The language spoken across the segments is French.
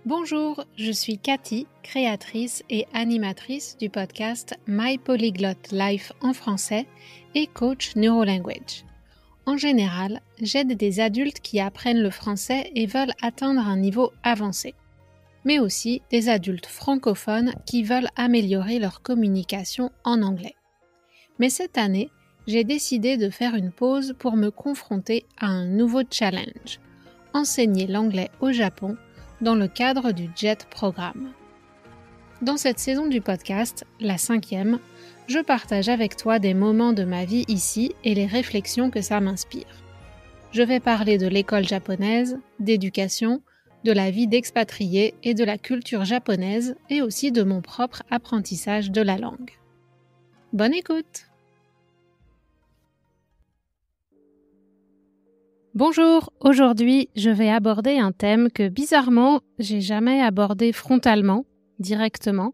Bonjour, je suis Cathy, créatrice et animatrice du podcast My Polyglot Life en français et coach NeuroLanguage. En général, j'aide des adultes qui apprennent le français et veulent atteindre un niveau avancé, mais aussi des adultes francophones qui veulent améliorer leur communication en anglais. Mais cette année, j'ai décidé de faire une pause pour me confronter à un nouveau challenge, enseigner l'anglais au Japon dans le cadre du JET programme. Dans cette saison du podcast, la 5e, je partage avec toi des moments de ma vie ici et les réflexions que ça m'inspire. Je vais parler de l'école japonaise, d'éducation, de la vie d'expatrié et de la culture japonaise et aussi de mon propre apprentissage de la langue. Bonne écoute! Bonjour, aujourd'hui je vais aborder un thème que bizarrement j'ai jamais abordé frontalement, directement.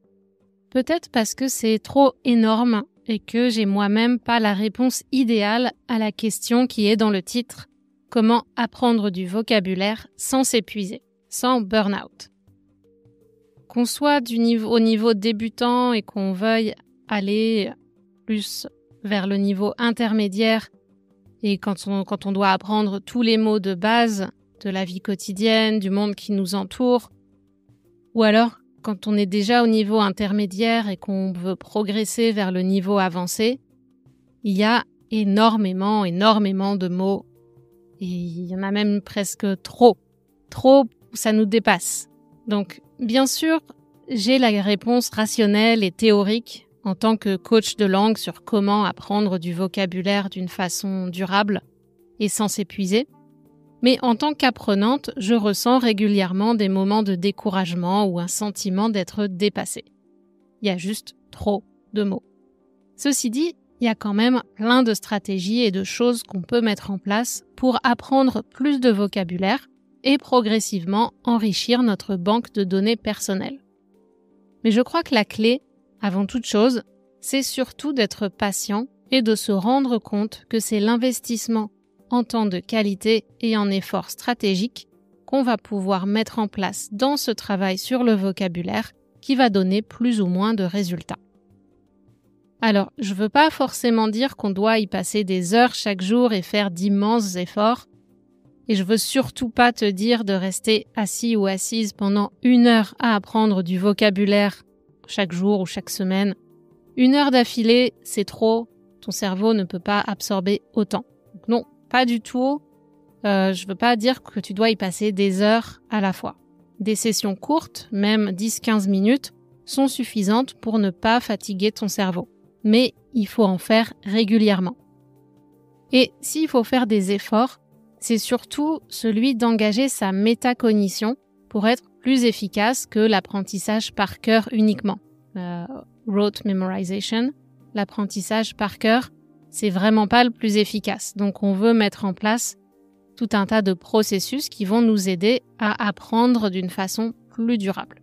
Peut-être parce que c'est trop énorme et que j'ai moi-même pas la réponse idéale à la question qui est dans le titre « Comment apprendre du vocabulaire sans s'épuiser, sans burn-out ». Qu'on soit au niveau débutant et qu'on veuille aller plus vers le niveau intermédiaire, et quand on doit apprendre tous les mots de base de la vie quotidienne, du monde qui nous entoure, ou alors quand on est déjà au niveau intermédiaire et qu'on veut progresser vers le niveau avancé, il y a énormément de mots. Et il y en a même presque trop, ça nous dépasse. Donc, bien sûr, j'ai la réponse rationnelle et théorique en tant que coach de langue sur comment apprendre du vocabulaire d'une façon durable et sans s'épuiser. Mais en tant qu'apprenante, je ressens régulièrement des moments de découragement ou un sentiment d'être dépassée. Il y a juste trop de mots. Ceci dit, il y a quand même plein de stratégies et de choses qu'on peut mettre en place pour apprendre plus de vocabulaire et progressivement enrichir notre banque de données personnelles. Mais je crois que la clé, avant toute chose, c'est surtout d'être patient et de se rendre compte que c'est l'investissement en temps de qualité et en effort stratégique qu'on va pouvoir mettre en place dans ce travail sur le vocabulaire qui va donner plus ou moins de résultats. Alors, je veux pas forcément dire qu'on doit y passer des heures chaque jour et faire d'immenses efforts, et je veux surtout pas te dire de rester assis ou assise pendant 1 heure à apprendre du vocabulaire chaque jour ou chaque semaine. 1 heure d'affilée, c'est trop. Ton cerveau ne peut pas absorber autant. Donc non, pas du tout. Je veux pas dire que tu dois y passer des heures à la fois. Des sessions courtes, même 10-15 minutes, sont suffisantes pour ne pas fatiguer ton cerveau. Mais il faut en faire régulièrement. Et s'il faut faire des efforts, c'est surtout celui d'engager sa métacognition pour être plus efficace que l'apprentissage par cœur uniquement. Rote memorization, l'apprentissage par cœur, c'est vraiment pas le plus efficace. Donc on veut mettre en place tout un tas de processus qui vont nous aider à apprendre d'une façon plus durable.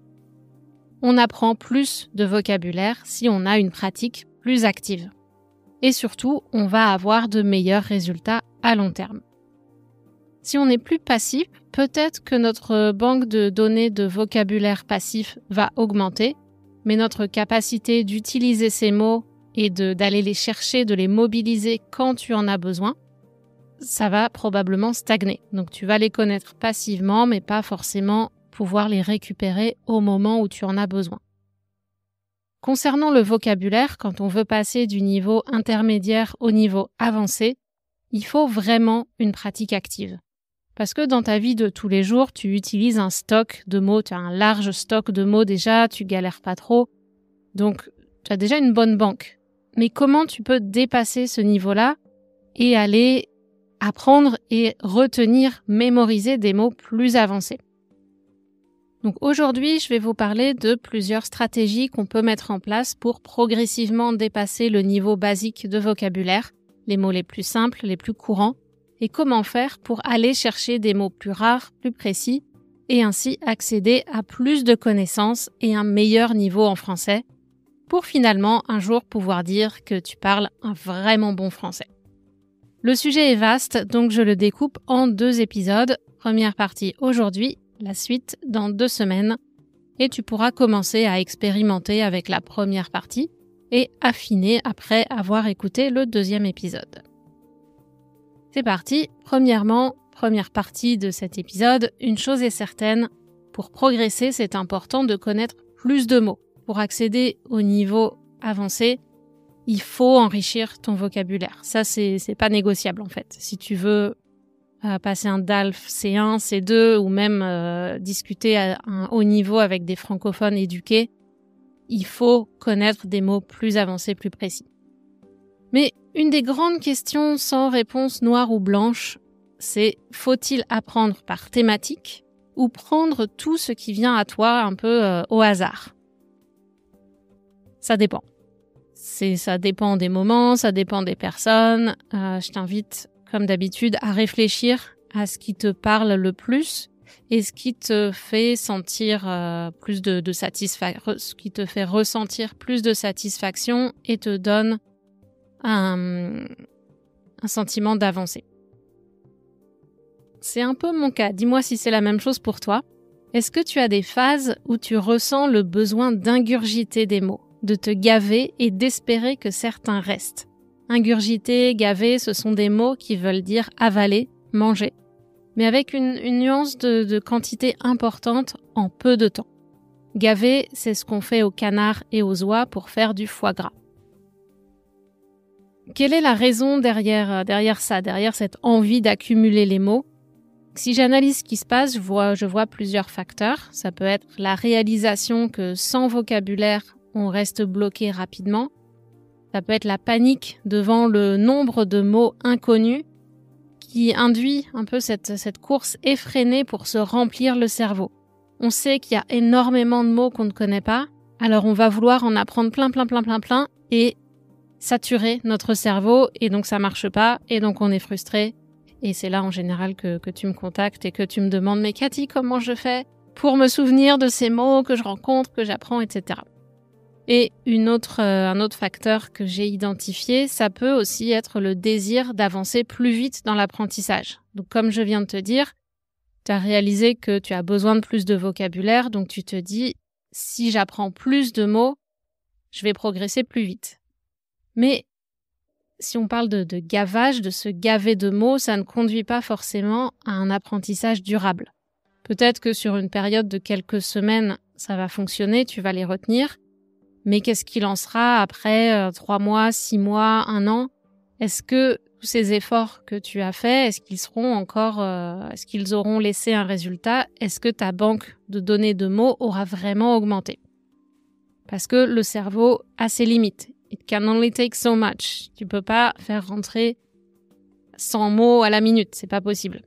On apprend plus de vocabulaire si on a une pratique plus active. Et surtout, on va avoir de meilleurs résultats à long terme. Si on est plus passif, peut-être que notre banque de données de vocabulaire passif va augmenter, mais notre capacité d'utiliser ces mots et d'aller les chercher, de les mobiliser quand tu en as besoin, ça va probablement stagner. Donc tu vas les connaître passivement, mais pas forcément pouvoir les récupérer au moment où tu en as besoin. Concernant le vocabulaire, quand on veut passer du niveau intermédiaire au niveau avancé, il faut vraiment une pratique active. Parce que dans ta vie de tous les jours, tu utilises un stock de mots, tu as un large stock de mots déjà, tu galères pas trop. Donc, tu as déjà une bonne banque. Mais comment tu peux dépasser ce niveau-là et aller apprendre et retenir, mémoriser des mots plus avancés? Donc aujourd'hui, je vais vous parler de plusieurs stratégies qu'on peut mettre en place pour progressivement dépasser le niveau basique de vocabulaire, les mots les plus simples, les plus courants, et comment faire pour aller chercher des mots plus rares, plus précis, et ainsi accéder à plus de connaissances et un meilleur niveau en français, pour finalement un jour pouvoir dire que tu parles un vraiment bon français. Le sujet est vaste, donc je le découpe en 2 épisodes. Première partie aujourd'hui, la suite dans 2 semaines et tu pourras commencer à expérimenter avec la première partie et affiner après avoir écouté le 2e épisode. C'est parti. Premièrement, première partie de cet épisode, une chose est certaine, pour progresser, c'est important de connaître plus de mots. Pour accéder au niveau avancé, il faut enrichir ton vocabulaire. Ça, c'est pas négociable en fait. Si tu veux passer un DALF C1, C2 ou même discuter à un haut niveau avec des francophones éduqués, il faut connaître des mots plus avancés, plus précis. Mais une des grandes questions sans réponse noire ou blanche, c'est faut-il apprendre par thématique ou prendre tout ce qui vient à toi un peu au hasard? Ça dépend. Ça dépend des moments, ça dépend des personnes. Je t'invite, comme d'habitude, à réfléchir à ce qui te parle le plus et ce qui te fait sentir plus de satisfaction, ce qui te fait ressentir plus de satisfaction et te donne un sentiment d'avancée. C'est un peu mon cas. Dis-moi si c'est la même chose pour toi. Est-ce que tu as des phases où tu ressens le besoin d'ingurgiter des mots, de te gaver et d'espérer que certains restent? Ingurgiter, gaver, ce sont des mots qui veulent dire avaler, manger, mais avec une nuance de quantité importante en peu de temps. Gaver, c'est ce qu'on fait aux canards et aux oies pour faire du foie gras. Quelle est la raison derrière ça, derrière cette envie d'accumuler les mots? Si j'analyse ce qui se passe, je vois plusieurs facteurs. Ça peut être la réalisation que sans vocabulaire, on reste bloqué rapidement. Ça peut être la panique devant le nombre de mots inconnus qui induit un peu cette course effrénée pour se remplir le cerveau. On sait qu'il y a énormément de mots qu'on ne connaît pas, alors on va vouloir en apprendre plein et saturer notre cerveau et donc ça marche pas et donc on est frustré. Et c'est là en général que tu me contactes et que tu me demandes « Mais Cathy, comment je fais pour me souvenir de ces mots que je rencontre, que j'apprends, etc. » Et un autre facteur que j'ai identifié, ça peut aussi être le désir d'avancer plus vite dans l'apprentissage. Donc comme je viens de te dire, tu as réalisé que tu as besoin de plus de vocabulaire, donc tu te dis « Si j'apprends plus de mots, je vais progresser plus vite. » Mais si on parle de gavage, de se gaver de mots, ça ne conduit pas forcément à un apprentissage durable. Peut-être que sur une période de quelques semaines, ça va fonctionner, tu vas les retenir, mais qu'est-ce qu'il en sera après 3 mois, 6 mois, 1 an? Est-ce que tous ces efforts que tu as faits, est-ce qu'ils auront laissé un résultat? Est-ce que ta banque de données de mots aura vraiment augmenté? Parce que le cerveau a ses limites. It can only take so much. Tu peux pas faire rentrer 100 mots à la minute, c'est pas possible.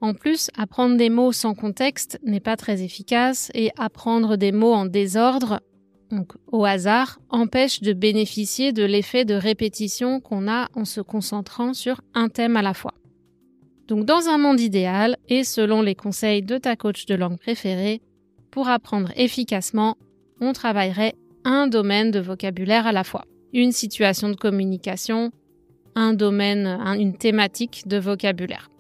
En plus, apprendre des mots sans contexte n'est pas très efficace et apprendre des mots en désordre, donc au hasard, empêche de bénéficier de l'effet de répétition qu'on a en se concentrant sur un thème à la fois. Donc dans un monde idéal, et selon les conseils de ta coach de langue préférée, pour apprendre efficacement, on travaillerait un domaine de vocabulaire à la fois. Une situation de communication, un domaine, une thématique de vocabulaire.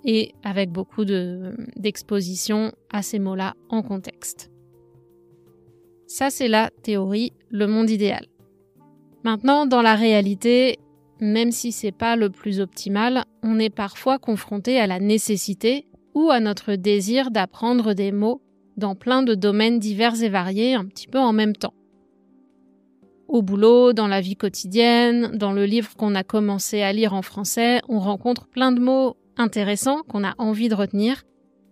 Et avec beaucoup d'exposition à ces mots-là en contexte. Ça, c'est la théorie, le monde idéal. Maintenant, dans la réalité, même si c'est pas le plus optimal, on est parfois confronté à la nécessité ou à notre désir d'apprendre des mots dans plein de domaines divers et variés un petit peu en même temps. Au boulot, dans la vie quotidienne, dans le livre qu'on a commencé à lire en français, on rencontre plein de mots intéressants qu'on a envie de retenir.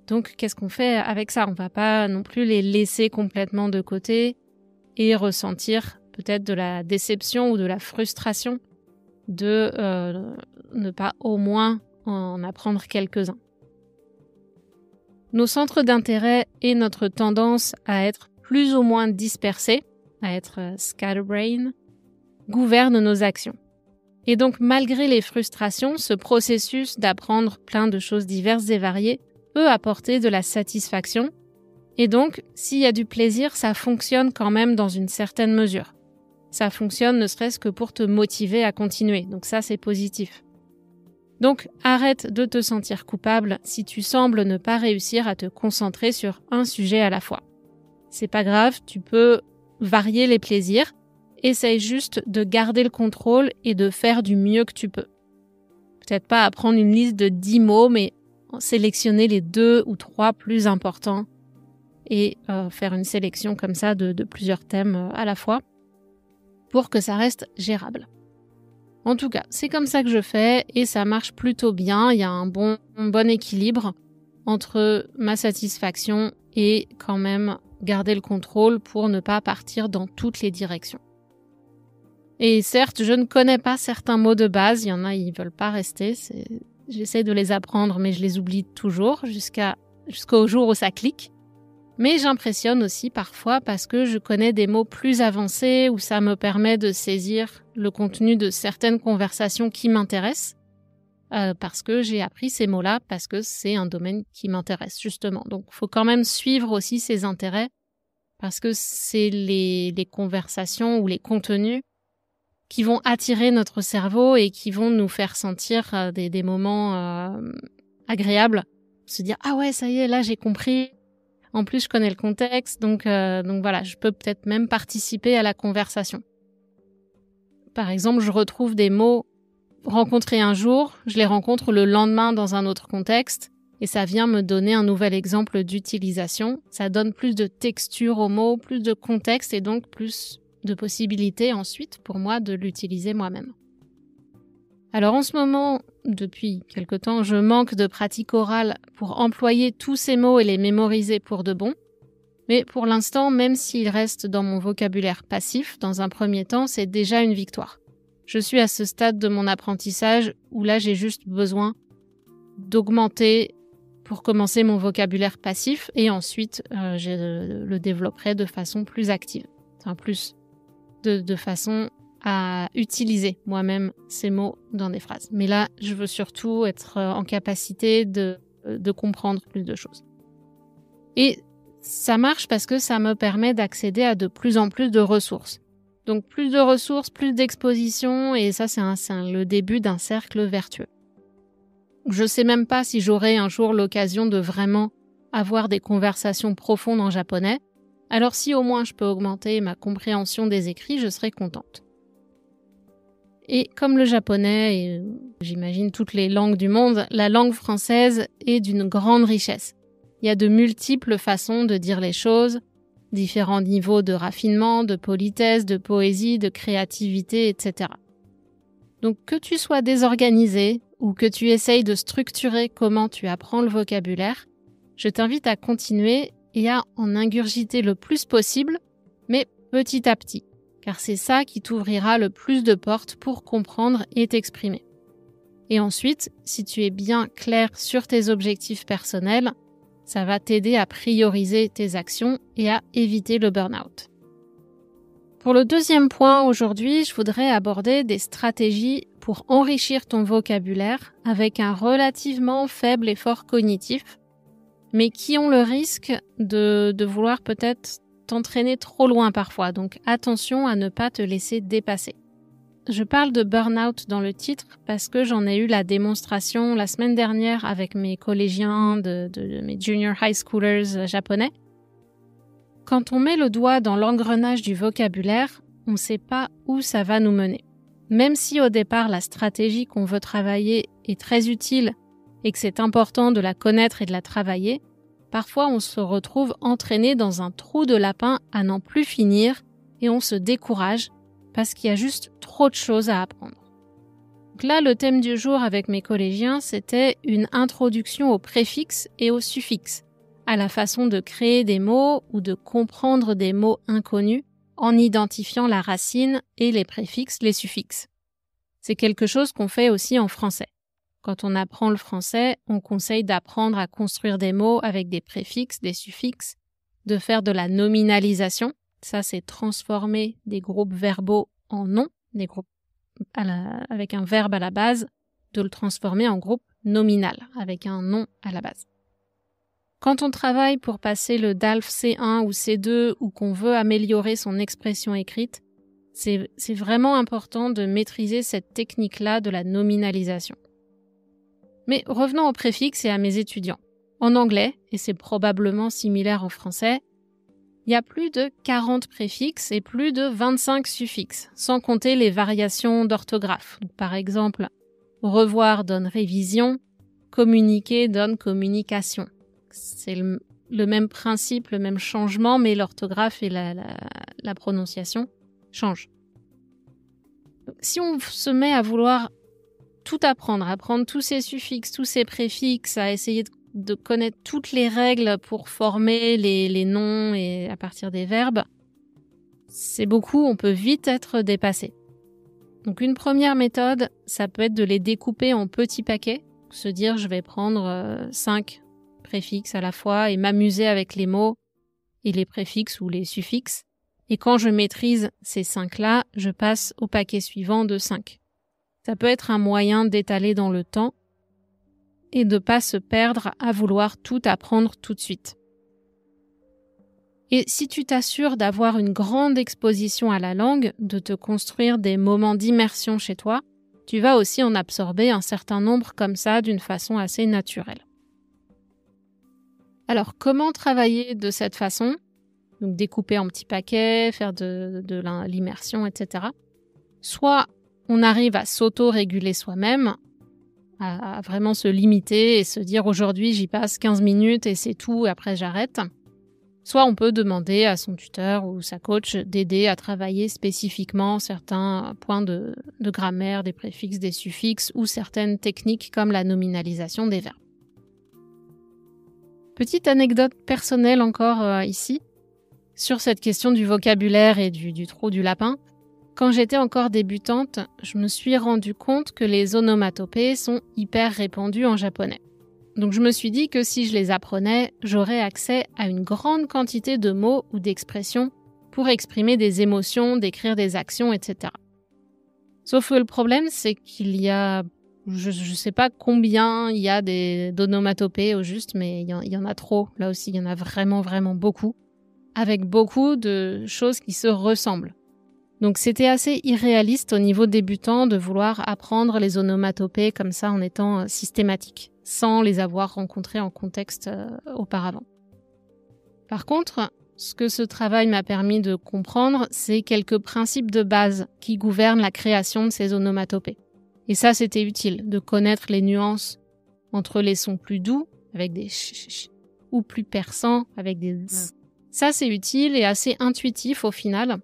Donc, qu'est-ce qu'on fait avec ça? On va pas non plus les laisser complètement de côté et ressentir peut-être de la déception ou de la frustration de ne pas au moins en apprendre quelques-uns. Nos centres d'intérêt et notre tendance à être plus ou moins dispersés, à être scatterbrain, gouvernent nos actions. Et donc, malgré les frustrations, ce processus d'apprendre plein de choses diverses et variées peut apporter de la satisfaction. Et donc, s'il y a du plaisir, ça fonctionne quand même dans une certaine mesure. Ça fonctionne ne serait-ce que pour te motiver à continuer. Donc ça, c'est positif. Donc, arrête de te sentir coupable si tu sembles ne pas réussir à te concentrer sur un sujet à la fois. C'est pas grave, tu peux varier les plaisirs. Essaye juste de garder le contrôle et de faire du mieux que tu peux. Peut-être pas apprendre une liste de 10 mots, mais sélectionner les 2 ou 3 plus importants et faire une sélection comme ça de plusieurs thèmes à la fois pour que ça reste gérable. En tout cas, c'est comme ça que je fais et ça marche plutôt bien. Il y a un bon équilibre entre ma satisfaction et quand même garder le contrôle pour ne pas partir dans toutes les directions. Et certes, je ne connais pas certains mots de base. Il y en a, ils veulent pas rester. J'essaie de les apprendre, mais je les oublie toujours jusqu'au jour où ça clique. Mais j'impressionne aussi parfois parce que je connais des mots plus avancés où ça me permet de saisir le contenu de certaines conversations qui m'intéressent parce que j'ai appris ces mots-là, parce que c'est un domaine qui m'intéresse justement. Donc, il faut quand même suivre aussi ses intérêts parce que c'est les conversations ou les contenus qui vont attirer notre cerveau et qui vont nous faire sentir des moments agréables. Se dire « Ah ouais, ça y est, là j'ai compris ». En plus, je connais le contexte, donc voilà, je peux peut-être même participer à la conversation. Par exemple, je retrouve des mots rencontrés un jour, je les rencontre le lendemain dans un autre contexte, et ça vient me donner un nouvel exemple d'utilisation. Ça donne plus de texture aux mots, plus de contexte, et donc plus de possibilités ensuite pour moi de l'utiliser moi-même. Alors en ce moment, depuis quelque temps, je manque de pratique orale pour employer tous ces mots et les mémoriser pour de bon. Mais pour l'instant, même s'ils restent dans mon vocabulaire passif, dans un premier temps, c'est déjà une victoire. Je suis à ce stade de mon apprentissage où là, j'ai juste besoin d'augmenter pour commencer mon vocabulaire passif et ensuite, je le développerai de façon plus active. Enfin, plus de façon à utiliser moi-même ces mots dans des phrases. Mais là, je veux surtout être en capacité de comprendre plus de choses. Et ça marche parce que ça me permet d'accéder à de plus en plus de ressources. Donc plus de ressources, plus d'exposition, et ça c'est le début d'un cercle vertueux. Je sais même pas si j'aurai un jour l'occasion de vraiment avoir des conversations profondes en japonais. Alors si au moins je peux augmenter ma compréhension des écrits, je serai contente. Et comme le japonais et j'imagine toutes les langues du monde, la langue française est d'une grande richesse. Il y a de multiples façons de dire les choses, différents niveaux de raffinement, de politesse, de poésie, de créativité, etc. Donc que tu sois désorganisé ou que tu essayes de structurer comment tu apprends le vocabulaire, je t'invite à continuer et à en ingurgiter le plus possible, mais petit à petit, car c'est ça qui t'ouvrira le plus de portes pour comprendre et t'exprimer. Et ensuite, si tu es bien clair sur tes objectifs personnels, ça va t'aider à prioriser tes actions et à éviter le burn-out. Pour le deuxième point aujourd'hui, je voudrais aborder des stratégies pour enrichir ton vocabulaire avec un relativement faible effort cognitif, mais qui ont le risque de vouloir peut-être t'entraîner trop loin parfois, donc attention à ne pas te laisser dépasser. Je parle de burn-out dans le titre parce que j'en ai eu la démonstration la semaine dernière avec mes collégiens de mes junior high schoolers japonais. Quand on met le doigt dans l'engrenage du vocabulaire, on ne sait pas où ça va nous mener. Même si au départ la stratégie qu'on veut travailler est très utile et que c'est important de la connaître et de la travailler, parfois on se retrouve entraîné dans un trou de lapin à n'en plus finir et on se décourage parce qu'il y a juste trop de choses à apprendre. Donc là, le thème du jour avec mes collégiens, c'était une introduction aux préfixes et aux suffixes, à la façon de créer des mots ou de comprendre des mots inconnus en identifiant la racine et les préfixes, les suffixes. C'est quelque chose qu'on fait aussi en français. Quand on apprend le français, on conseille d'apprendre à construire des mots avec des préfixes, des suffixes, de faire de la nominalisation. Ça, c'est transformer des groupes verbaux en noms, des groupes avec un verbe à la base, de le transformer en groupe nominal, avec un nom à la base. Quand on travaille pour passer le DALF C1 ou C2 ou qu'on veut améliorer son expression écrite, c'est vraiment important de maîtriser cette technique-là de la nominalisation. Mais revenons aux préfixes et à mes étudiants. En anglais, et c'est probablement similaire en français, il y a plus de 40 préfixes et plus de 25 suffixes, sans compter les variations d'orthographe. Donc, par exemple, revoir donne révision, communiquer donne communication. C'est le même principe, le même changement, mais l'orthographe et la prononciation changent. Donc, si on se met à vouloir tout apprendre, apprendre tous ces suffixes, tous ces préfixes, à essayer de connaître toutes les règles pour former les noms et à partir des verbes, c'est beaucoup, on peut vite être dépassé. Donc une première méthode, ça peut être de les découper en petits paquets, se dire je vais prendre 5 préfixes à la fois et m'amuser avec les mots et les préfixes ou les suffixes. Et quand je maîtrise ces 5-là, je passe au paquet suivant de 5. Ça peut être un moyen d'étaler dans le temps et de pas se perdre à vouloir tout apprendre tout de suite. Et si tu t'assures d'avoir une grande exposition à la langue, de te construire des moments d'immersion chez toi, tu vas aussi en absorber un certain nombre comme ça d'une façon assez naturelle. Alors, comment travailler de cette façon ? Donc, découper en petits paquets, faire de l'immersion, etc. Soit on arrive à s'auto-réguler soi-même, à vraiment se limiter et se dire aujourd'hui j'y passe 15 minutes et c'est tout, et après j'arrête. Soit on peut demander à son tuteur ou sa coach d'aider à travailler spécifiquement certains points de grammaire, des préfixes, des suffixes ou certaines techniques comme la nominalisation des verbes. Petite anecdote personnelle encore ici, sur cette question du vocabulaire et du trou du lapin. Quand j'étais encore débutante, je me suis rendu compte que les onomatopées sont hyper répandues en japonais. Donc je me suis dit que si je les apprenais, j'aurais accès à une grande quantité de mots ou d'expressions pour exprimer des émotions, décrire des actions, etc. Sauf que le problème, c'est qu'il y a, je sais pas combien il y a d'onomatopées au juste, mais il y en a trop. Là aussi, il y en a vraiment, vraiment beaucoup, avec beaucoup de choses qui se ressemblent. Donc c'était assez irréaliste au niveau débutant de vouloir apprendre les onomatopées comme ça en étant systématique, sans les avoir rencontrées en contexte auparavant. Par contre, ce que ce travail m'a permis de comprendre, c'est quelques principes de base qui gouvernent la création de ces onomatopées. Et ça, c'était utile, de connaître les nuances entre les sons plus doux, avec des ch, ou plus perçants, avec des z. Ça, c'est utile et assez intuitif au final.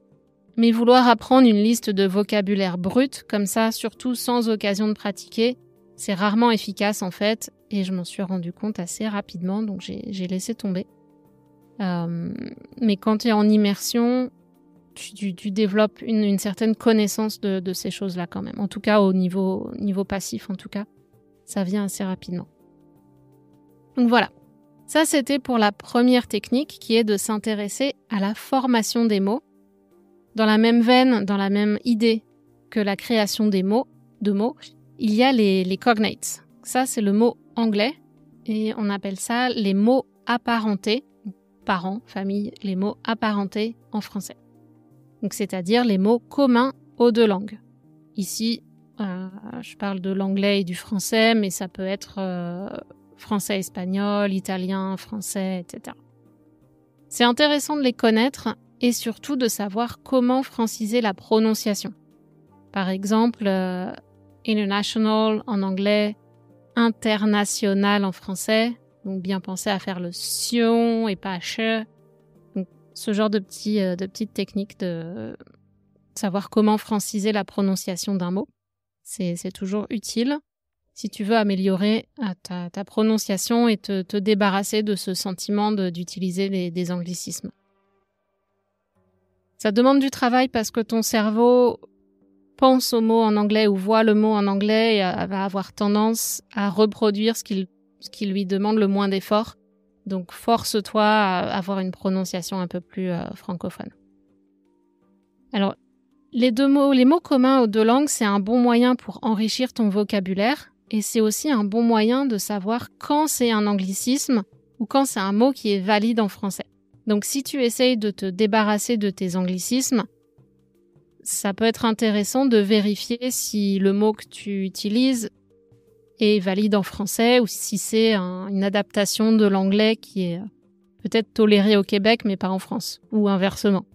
Mais vouloir apprendre une liste de vocabulaire brut, comme ça, surtout sans occasion de pratiquer, c'est rarement efficace en fait, et je m'en suis rendu compte assez rapidement, donc j'ai laissé tomber. Mais quand tu es en immersion, tu développes une certaine connaissance de ces choses-là quand même. En tout cas, au niveau passif, en tout cas, ça vient assez rapidement. Donc voilà, ça c'était pour la première technique qui est de s'intéresser à la formation des mots. Dans la même veine, dans la même idée que la création de mots, il y a les cognates. Ça, c'est le mot anglais et on appelle ça les mots apparentés, parents, famille, les mots apparentés en français. Donc, c'est-à-dire les mots communs aux deux langues. Ici, je parle de l'anglais et du français, mais ça peut être français, espagnol, italien, français, etc. C'est intéressant de les connaître et surtout de savoir comment franciser la prononciation. Par exemple, international en anglais, international en français, donc bien penser à faire le sion et pas che. Donc, ce genre de petites techniques de savoir comment franciser la prononciation d'un mot, c'est toujours utile si tu veux améliorer ta prononciation et te débarrasser de ce sentiment d'utiliser des anglicismes. Ça demande du travail parce que ton cerveau pense au mot en anglais ou voit le mot en anglais et va avoir tendance à reproduire ce qui lui demande le moins d'effort. Donc force-toi à avoir une prononciation un peu plus francophone. Alors, les mots communs aux deux langues, c'est un bon moyen pour enrichir ton vocabulaire et c'est aussi un bon moyen de savoir quand c'est un anglicisme ou quand c'est un mot qui est valide en français. Donc, si tu essayes de te débarrasser de tes anglicismes, ça peut être intéressant de vérifier si le mot que tu utilises est valide en français ou si c'est une adaptation de l'anglais qui est peut-être tolérée au Québec mais pas en France, ou inversement.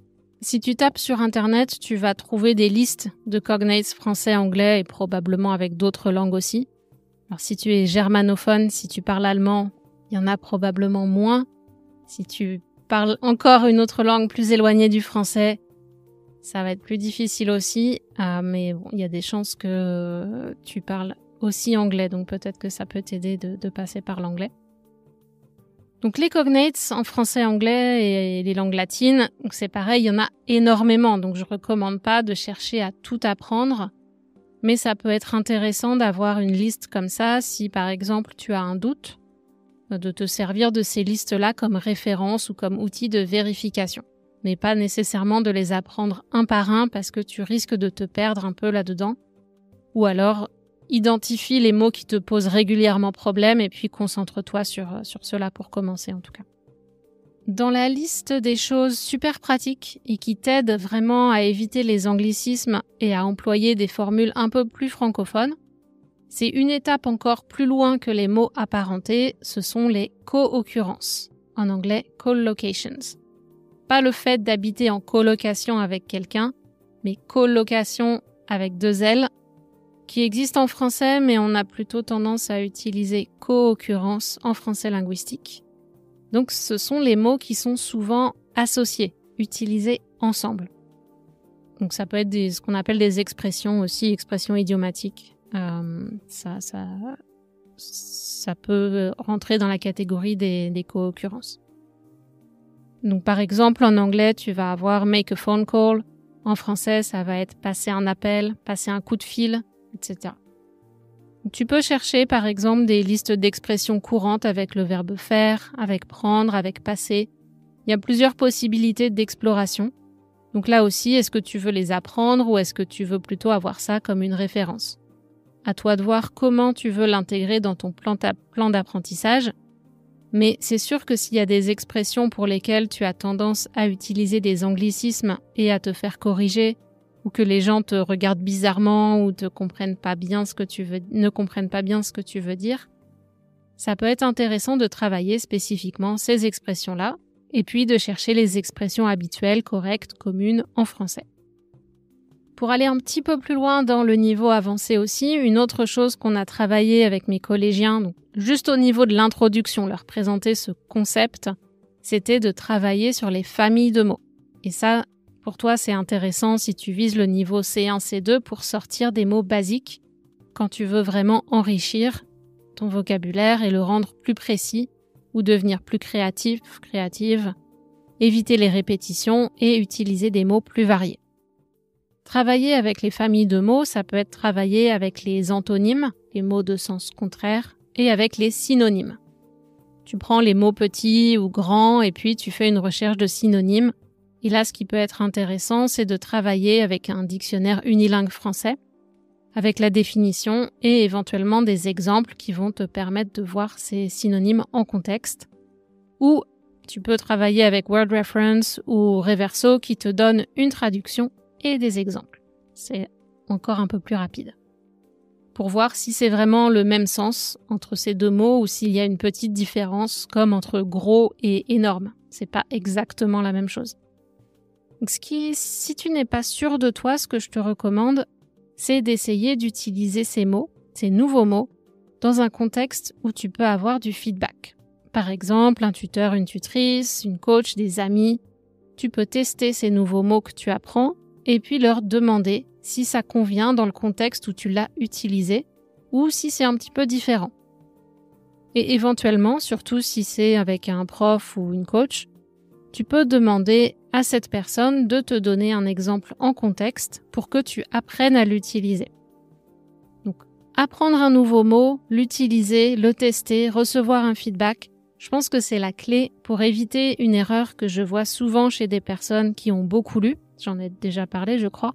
Si tu tapes sur Internet, tu vas trouver des listes de cognates français, anglais et probablement avec d'autres langues aussi. Alors si tu es germanophone, si tu parles allemand, il y en a probablement moins. Si tu parles encore une autre langue plus éloignée du français, ça va être plus difficile aussi. Mais bon, il y a des chances que tu parles aussi anglais, donc peut-être que ça peut t'aider de passer par l'anglais. Donc les cognates en français, anglais et les langues latines, donc c'est pareil, il y en a énormément, donc je recommande pas de chercher à tout apprendre, mais ça peut être intéressant d'avoir une liste comme ça si par exemple tu as un doute, de te servir de ces listes-là comme référence ou comme outil de vérification, mais pas nécessairement de les apprendre un par un parce que tu risques de te perdre un peu là-dedans, ou alors identifie les mots qui te posent régulièrement problème et puis concentre-toi sur cela pour commencer en tout cas. Dans la liste des choses super pratiques et qui t'aident vraiment à éviter les anglicismes et à employer des formules un peu plus francophones, c'est une étape encore plus loin que les mots apparentés, ce sont les co-occurrences, en anglais collocations. Pas le fait d'habiter en colocation avec quelqu'un, mais colocation avec 2 L, qui existe en français, mais on a plutôt tendance à utiliser co-occurrence en français linguistique. Donc ce sont les mots qui sont souvent associés, utilisés ensemble. Donc ça peut être ce qu'on appelle des expressions aussi, expressions idiomatiques. Ça peut rentrer dans la catégorie des co-occurrences. Donc par exemple en anglais tu vas avoir make a phone call, en français ça va être passer un appel, passer un coup de fil, etc. Tu peux chercher par exemple des listes d'expressions courantes avec le verbe faire, avec prendre, avec passer. Il y a plusieurs possibilités d'exploration. Donc là aussi, est-ce que tu veux les apprendre ou est-ce que tu veux plutôt avoir ça comme une référence ? À toi de voir comment tu veux l'intégrer dans ton plan d'apprentissage. Mais c'est sûr que s'il y a des expressions pour lesquelles tu as tendance à utiliser des anglicismes et à te faire corriger, ou que les gens te regardent bizarrement ou ne comprennent pas bien ce que tu veux dire, ça peut être intéressant de travailler spécifiquement ces expressions-là et puis de chercher les expressions habituelles, correctes, communes en français. Pour aller un petit peu plus loin dans le niveau avancé aussi, une autre chose qu'on a travaillé avec mes collégiens, donc juste au niveau de l'introduction, leur présenter ce concept, c'était de travailler sur les familles de mots. Et ça, pour toi, c'est intéressant si tu vises le niveau C1, C2 pour sortir des mots basiques quand tu veux vraiment enrichir ton vocabulaire et le rendre plus précis ou devenir plus créative, éviter les répétitions et utiliser des mots plus variés. Travailler avec les familles de mots, ça peut être travailler avec les antonymes, les mots de sens contraire, et avec les synonymes. Tu prends les mots petits ou grands et puis tu fais une recherche de synonymes. Et là, ce qui peut être intéressant, c'est de travailler avec un dictionnaire unilingue français, avec la définition et éventuellement des exemples qui vont te permettre de voir ces synonymes en contexte. Ou tu peux travailler avec Word Reference ou Reverso qui te donnent une traduction et des exemples. C'est encore un peu plus rapide. Pour voir si c'est vraiment le même sens entre ces 2 mots ou s'il y a une petite différence comme entre gros et énorme. C'est pas exactement la même chose. Donc si tu n'es pas sûr de toi, ce que je te recommande, c'est d'essayer d'utiliser ces mots, ces nouveaux mots, dans un contexte où tu peux avoir du feedback. Par exemple, un tuteur, une tutrice, une coach, des amis. Tu peux tester ces nouveaux mots que tu apprends et puis leur demander si ça convient dans le contexte où tu l'as utilisé ou si c'est un petit peu différent. Et éventuellement, surtout si c'est avec un prof ou une coach, tu peux demander à cette personne de te donner un exemple en contexte pour que tu apprennes à l'utiliser. Donc, apprendre un nouveau mot, l'utiliser, le tester, recevoir un feedback, je pense que c'est la clé pour éviter une erreur que je vois souvent chez des personnes qui ont beaucoup lu, j'en ai déjà parlé je crois,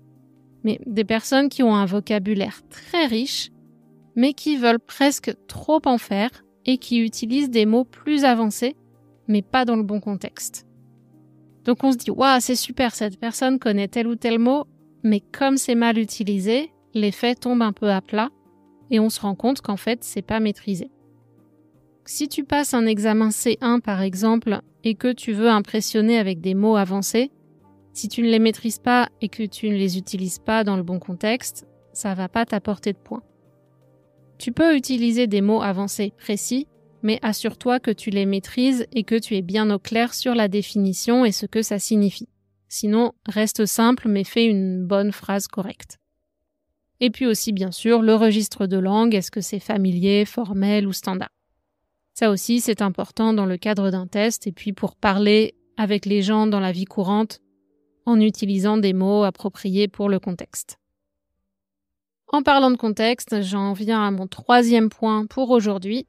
mais des personnes qui ont un vocabulaire très riche, mais qui veulent presque trop en faire et qui utilisent des mots plus avancés, mais pas dans le bon contexte. Donc on se dit « Waouh, c'est super, cette personne connaît tel ou tel mot », mais comme c'est mal utilisé, l'effet tombe un peu à plat et on se rend compte qu'en fait, c'est pas maîtrisé. Si tu passes un examen C1 par exemple et que tu veux impressionner avec des mots avancés, si tu ne les maîtrises pas et que tu ne les utilises pas dans le bon contexte, ça va pas t'apporter de points. Tu peux utiliser des mots avancés précis, mais assure-toi que tu les maîtrises et que tu es bien au clair sur la définition et ce que ça signifie. Sinon, reste simple mais fais une bonne phrase correcte. Et puis aussi, bien sûr, le registre de langue, est-ce que c'est familier, formel ou standard? Ça aussi, c'est important dans le cadre d'un test et puis pour parler avec les gens dans la vie courante en utilisant des mots appropriés pour le contexte. En parlant de contexte, j'en viens à mon 3e point pour aujourd'hui.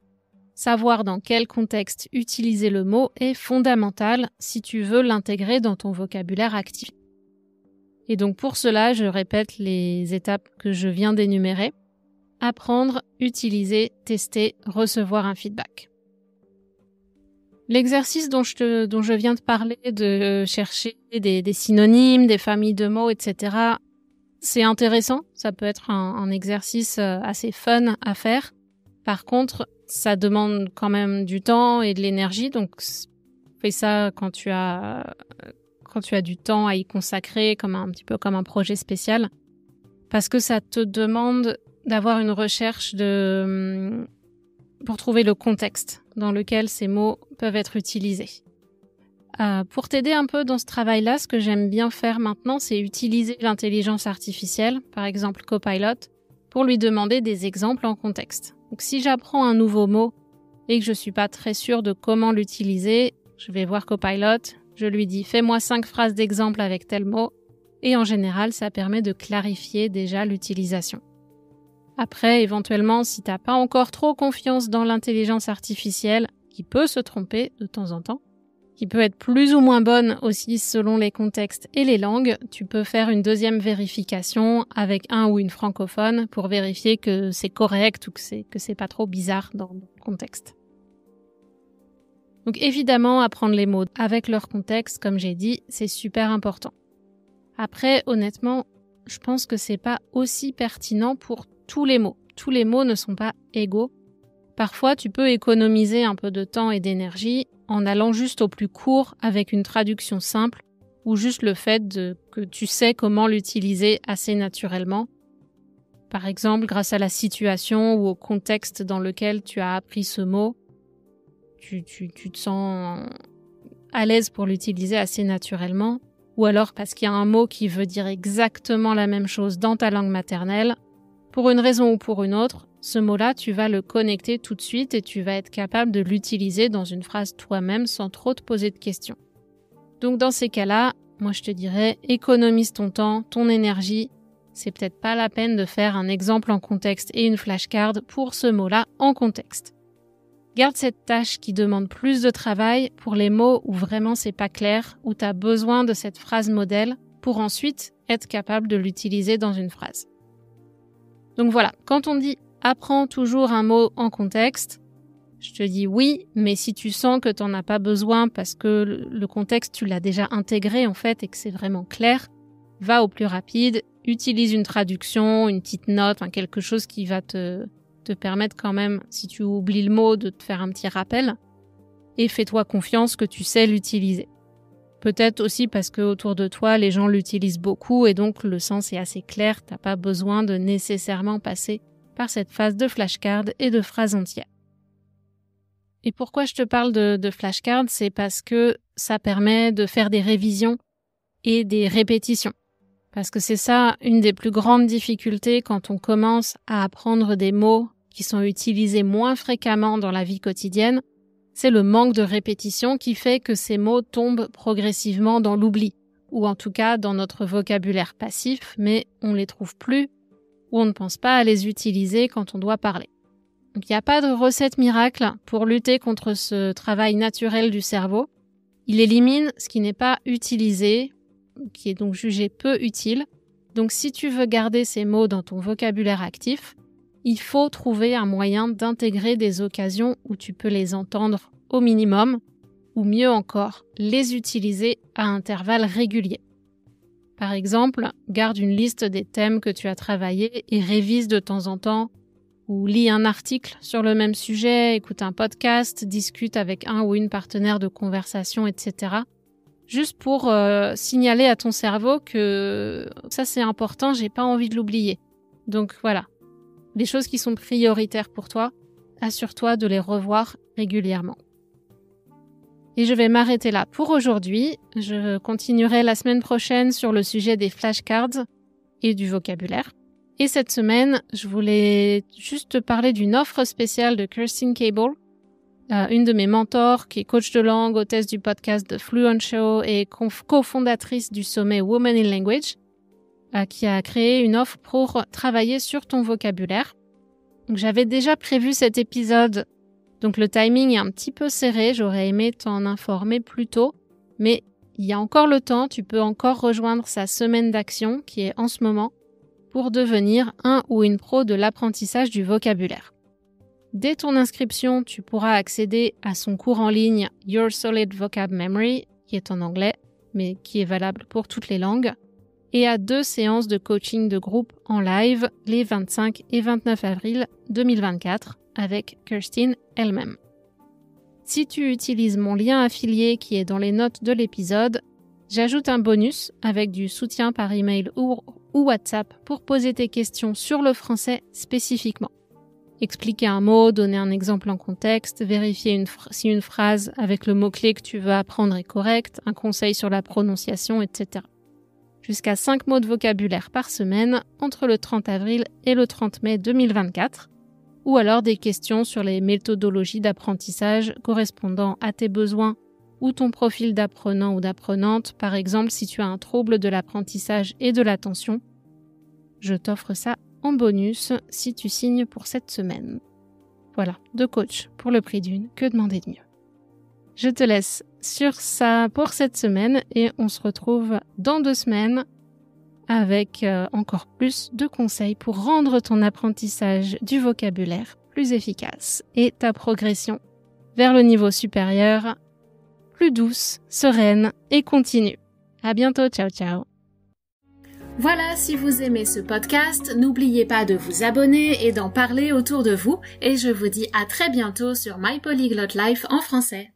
Savoir dans quel contexte utiliser le mot est fondamental si tu veux l'intégrer dans ton vocabulaire actif. Et donc pour cela, je répète les étapes que je viens d'énumérer. Apprendre, utiliser, tester, recevoir un feedback. L'exercice dont je viens de parler, de chercher des synonymes, des familles de mots, etc., c'est intéressant. Ça peut être un exercice assez fun à faire. Par contre, ça demande quand même du temps et de l'énergie. Donc, fais ça quand tu as du temps à y consacrer, un petit peu comme un projet spécial. Parce que ça te demande d'avoir une recherche pour trouver le contexte dans lequel ces mots peuvent être utilisés. Pour t'aider un peu dans ce travail-là, ce que j'aime bien faire maintenant, c'est utiliser l'intelligence artificielle, par exemple Copilot, pour lui demander des exemples en contexte. Donc si j'apprends un nouveau mot et que je suis pas très sûre de comment l'utiliser, je vais voir Copilot, je lui dis « fais-moi 5 phrases d'exemple avec tel mot » et en général, ça permet de clarifier déjà l'utilisation. Après, éventuellement, si t'as pas encore trop confiance dans l'intelligence artificielle, qui peut se tromper de temps en temps, qui peut être plus ou moins bonne aussi selon les contextes et les langues, tu peux faire une deuxième vérification avec un ou une francophone pour vérifier que c'est correct ou que c'est pas trop bizarre dans le contexte. Donc évidemment, apprendre les mots avec leur contexte, comme j'ai dit, c'est super important. Après, honnêtement, je pense que c'est pas aussi pertinent pour tous les mots. Tous les mots ne sont pas égaux. Parfois, tu peux économiser un peu de temps et d'énergie en allant juste au plus court avec une traduction simple ou juste le fait que tu sais comment l'utiliser assez naturellement. Par exemple, grâce à la situation ou au contexte dans lequel tu as appris ce mot, tu te sens à l'aise pour l'utiliser assez naturellement. Ou alors parce qu'il y a un mot qui veut dire exactement la même chose dans ta langue maternelle. Pour une raison ou pour une autre, ce mot-là, tu vas le connecter tout de suite et tu vas être capable de l'utiliser dans une phrase toi-même sans trop te poser de questions. Donc dans ces cas-là, moi je te dirais, économise ton temps, ton énergie. C'est peut-être pas la peine de faire un exemple en contexte et une flashcard pour ce mot-là en contexte. Garde cette tâche qui demande plus de travail pour les mots où vraiment c'est pas clair, où tu as besoin de cette phrase modèle pour ensuite être capable de l'utiliser dans une phrase. Donc voilà, quand on dit « apprends toujours un mot en contexte », je te dis oui, mais si tu sens que tu n'en as pas besoin parce que le contexte, tu l'as déjà intégré en fait et que c'est vraiment clair, va au plus rapide, utilise une traduction, une petite note, quelque chose qui va te permettre quand même, si tu oublies le mot, de te faire un petit rappel et fais-toi confiance que tu sais l'utiliser. Peut-être aussi parce que autour de toi, les gens l'utilisent beaucoup et donc le sens est assez clair, t'as pas besoin de nécessairement passer par cette phase de flashcard et de phrases entières. Et pourquoi je te parle de flashcard, c'est parce que ça permet de faire des révisions et des répétitions. Parce que c'est ça une des plus grandes difficultés quand on commence à apprendre des mots qui sont utilisés moins fréquemment dans la vie quotidienne, c'est le manque de répétition qui fait que ces mots tombent progressivement dans l'oubli, ou en tout cas dans notre vocabulaire passif, mais on les trouve plus, ou on ne pense pas à les utiliser quand on doit parler. Donc il n'y a pas de recette miracle pour lutter contre ce travail naturel du cerveau. Il élimine ce qui n'est pas utilisé, qui est donc jugé peu utile. Donc si tu veux garder ces mots dans ton vocabulaire actif, il faut trouver un moyen d'intégrer des occasions où tu peux les entendre au minimum, ou mieux encore, les utiliser à intervalles réguliers. Par exemple, garde une liste des thèmes que tu as travaillés et révise de temps en temps, ou lis un article sur le même sujet, écoute un podcast, discute avec un ou une partenaire de conversation, etc. Juste pour signaler à ton cerveau que ça c'est important, j'ai pas envie de l'oublier. Donc voilà, les choses qui sont prioritaires pour toi, assure-toi de les revoir régulièrement. Et je vais m'arrêter là pour aujourd'hui. Je continuerai la semaine prochaine sur le sujet des flashcards et du vocabulaire. Et cette semaine, je voulais juste te parler d'une offre spéciale de Kirstin Cable, une de mes mentors qui est coach de langue, hôtesse du podcast The Fluent Show et cofondatrice du sommet Women in Language, qui a créé une offre pour travailler sur ton vocabulaire. Donc, j'avais déjà prévu cet épisode, donc le timing est un petit peu serré, j'aurais aimé t'en informer plus tôt, mais il y a encore le temps, tu peux encore rejoindre sa semaine d'action qui est en ce moment pour devenir un ou une pro de l'apprentissage du vocabulaire. Dès ton inscription, tu pourras accéder à son cours en ligne Your Solid Vocab Memory, qui est en anglais, mais qui est valable pour toutes les langues, et à 2 séances de coaching de groupe en live les 25 et 29 avril 2024 avec Kirstin elle-même. Si tu utilises mon lien affilié qui est dans les notes de l'épisode, j'ajoute un bonus avec du soutien par email ou WhatsApp pour poser tes questions sur le français spécifiquement. Expliquer un mot, donner un exemple en contexte, vérifier si une phrase avec le mot-clé que tu veux apprendre est correcte, un conseil sur la prononciation, etc. Jusqu'à 5 mots de vocabulaire par semaine entre le 30 avril et le 30 mai 2024, ou alors des questions sur les méthodologies d'apprentissage correspondant à tes besoins ou ton profil d'apprenant ou d'apprenante, par exemple si tu as un trouble de l'apprentissage et de l'attention. Je t'offre ça en bonus si tu signes pour cette semaine. Voilà, 2 coachs pour le prix d'une, que demander de mieux. Je te laisse sur ça pour cette semaine et on se retrouve dans 2 semaines avec encore plus de conseils pour rendre ton apprentissage du vocabulaire plus efficace et ta progression vers le niveau supérieur plus douce, sereine et continue. À bientôt, ciao ciao. Voilà, si vous aimez ce podcast, n'oubliez pas de vous abonner et d'en parler autour de vous et je vous dis à très bientôt sur My Polyglot Life en français.